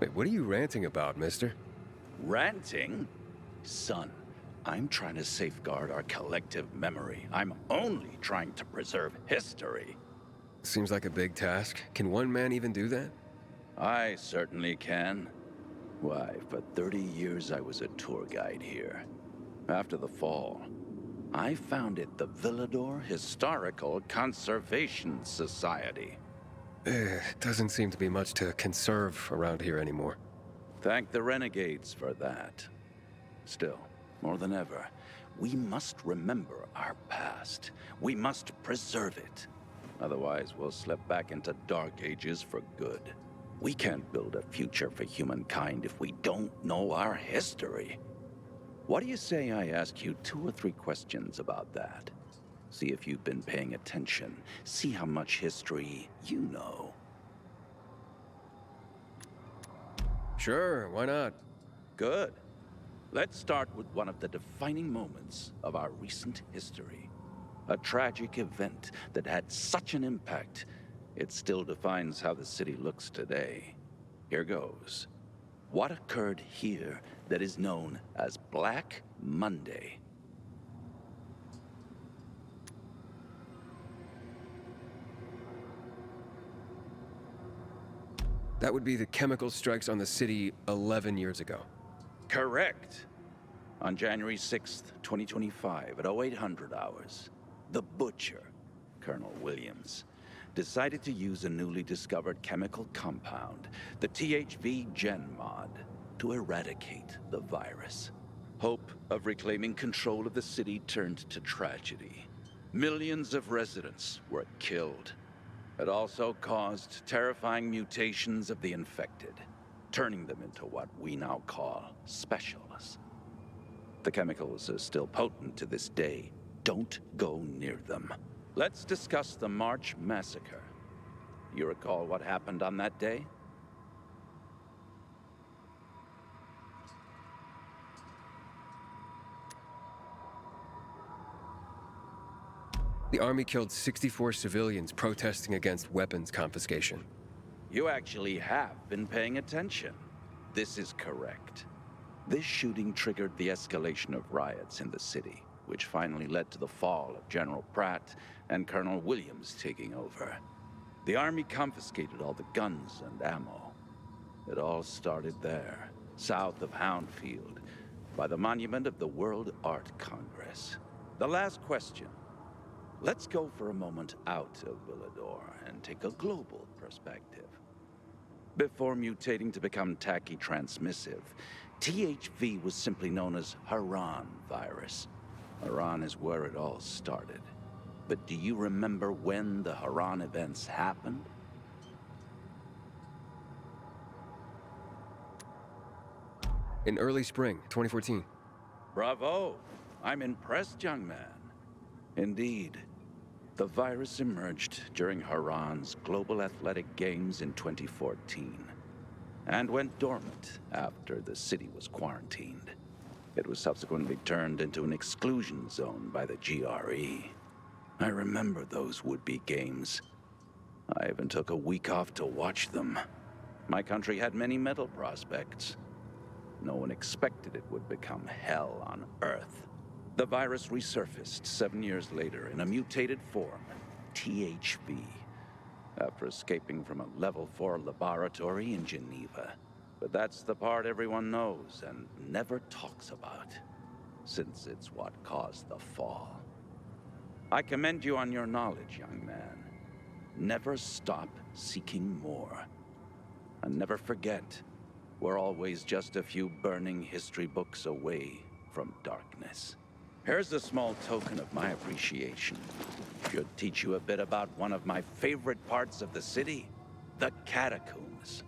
Wait, what are you ranting about, mister? Ranting? Son, I'm trying to safeguard our collective memory. I'm only trying to preserve history. Seems like a big task. Can one man even do that? I certainly can. Why, for 30 years I was a tour guide here. After the fall, I founded the Villador Historical Conservation Society. Doesn't seem to be much to conserve around here anymore. Thank the renegades for that. Still, more than ever, we must remember our past. We must preserve it. Otherwise, we'll slip back into dark ages for good. We can't build a future for humankind if we don't know our history. What do you say I ask you 2 or 3 questions about that? See if you've been paying attention. See how much history you know. Sure, why not? Good. Let's start with one of the defining moments of our recent history. A tragic event that had such an impact, it still defines how the city looks today. Here goes. What occurred here that is known as Black Monday? That would be the chemical strikes on the city 11 years ago. Correct. On January 6th, 2025, at 0800 hours, the Butcher, Colonel Williams, decided to use a newly discovered chemical compound, the THV Gen Mod, to eradicate the virus. Hope of reclaiming control of the city turned to tragedy. Millions of residents were killed. It also caused terrifying mutations of the infected, turning them into what we now call specials. The chemicals are still potent to this day. Don't go near them. Let's discuss the March Massacre. You recall what happened on that day? The army killed 64 civilians protesting against weapons confiscation. You actually have been paying attention. This is correct. This shooting triggered the escalation of riots in the city, which finally led to the fall of General Pratt and Colonel Williams taking over. The army confiscated all the guns and ammo. It all started there, south of Houndfield, by the monument of the World Art Congress. The last question. Let's go for a moment out of Villador and take a global perspective. Before mutating to become tacky transmissive, THV was simply known as Haran virus. Haran is where it all started. But do you remember when the Haran events happened? In early spring, 2014. Bravo! I'm impressed, young man. Indeed. The virus emerged during Haran's Global Athletic Games in 2014, and went dormant after the city was quarantined. It was subsequently turned into an exclusion zone by the GRE. I remember those would-be games. I even took a week off to watch them. My country had many medal prospects. No one expected it would become hell on Earth. The virus resurfaced 7 years later in a mutated form, THV, after escaping from a Level 4 laboratory in Geneva. But that's the part everyone knows and never talks about, since it's what caused the fall. I commend you on your knowledge, young man. Never stop seeking more. And never forget, we're always just a few burning history books away from darkness. Here's a small token of my appreciation. Should teach you a bit about one of my favorite parts of the city, the catacombs.